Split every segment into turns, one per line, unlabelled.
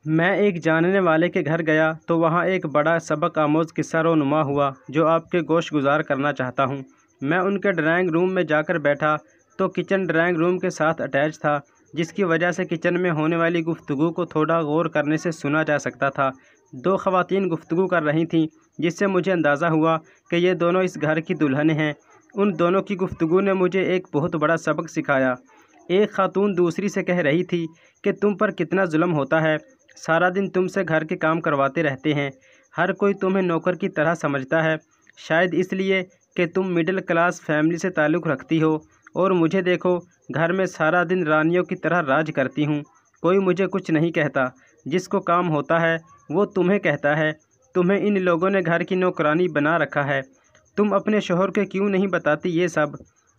میں ایک جاننے والے کے گھر گیا تو وہاں ایک بڑا سبق آموز قصہ رونما ہوا جو آپ کے گوش گزار کرنا چاہتا ہوں۔ میں ان کے ڈرائنگ روم میں جا کر بیٹھا تو کچن ڈرائنگ روم کے ساتھ اٹیچ تھا، جس کی وجہ سے کچن میں ہونے والی گفتگو کو تھوڑا غور کرنے سے سنا جا سکتا تھا۔ دو خواتین گفتگو کر رہی تھیں، جس سے مجھے اندازہ ہوا کہ یہ دونوں اس گھر کی دلہنیں ہیں۔ ان دونوں کی گفتگو نے مجھے ایک بہت بڑا سبق سکھایا۔ ایک خاتون دوسری سے کہہ رہی تھی کہ تم پر کتنا ظلم ہوتا ہے، سارا دن تم سے گھر کے کام کرواتے رہتے ہیں، ہر کوئی تمہیں نوکر کی طرح سمجھتا ہے، شاید اس لیے کہ تم مڈل کلاس فیملی سے تعلق رکھتی ہو، اور مجھے دیکھو، گھر میں سارا دن رانیوں کی طرح راج کرتی ہوں، کوئی مجھے کچھ نہیں کہتا، جس کو کام ہوتا ہے وہ تمہیں کہتا ہے، تمہیں ان لوگوں نے گھر کی نوکرانی بنا رکھا ہے، تم اپنے شوہر کو کیوں نہیں بتاتی یہ سب؟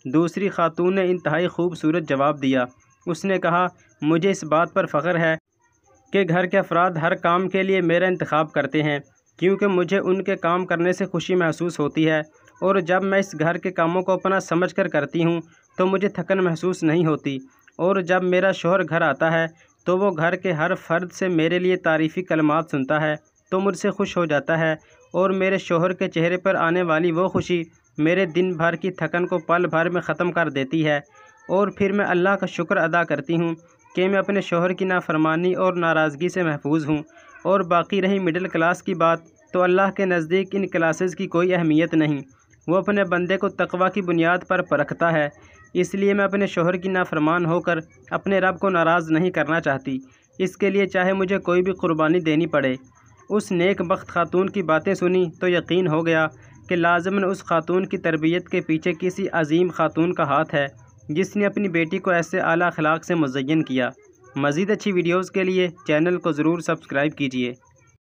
دوسری خاتون نے انتہائی خوبصورت جواب دیا۔ اس نے کہا، مجھے اس بات پر فخر ہے کہ گھر کے افراد ہر کام کے لیے میرا انتخاب کرتے ہیں، کیونکہ مجھے ان کے کام کرنے سے خوشی محسوس ہوتی ہے، اور جب میں اس گھر کے کاموں کو اپنا سمجھ کر کرتی ہوں تو مجھے تھکن محسوس نہیں ہوتی، اور جب میرا شوہر گھر آتا ہے تو وہ گھر کے ہر فرد سے میرے لیے تعریفی کلمات سنتا ہے تو مجھ سے خوش ہو جاتا ہے، اور میرے شوہر کے چہرے پر آنے والی وہ خوشی میرے دن بھر کی تھکن کو پل بھر میں ختم کر دیتی ہے، اور پھر میں اللہ کا شکر ادا کرتی ہوں کہ میں اپنے شوہر کی نافرمانی اور ناراضگی سے محفوظ ہوں۔ اور باقی رہی مڈل کلاس کی بات، تو اللہ کے نزدیک ان کلاسز کی کوئی اہمیت نہیں، وہ اپنے بندے کو تقویٰ کی بنیاد پر پرکھتا ہے، اس لیے میں اپنے شوہر کی نافرمان ہو کر اپنے رب کو ناراض نہیں کرنا چاہتی، اس کے لیے چاہے مجھے کوئی بھی قربانی دینی پڑے۔ اس نیک بخت خاتون کی باتیں سنی تو یقین ہو گیا کہ لازماً اس خاتون کی تربیت کے پیچھے کسی عظیم خاتون کا ہاتھ ہے، جس نے اپنی بیٹی کو ایسے اعلیٰ اخلاق سے مزین کیا۔ مزید اچھی ویڈیوز کے لیے چینل کو ضرور سبسکرائب کیجیے۔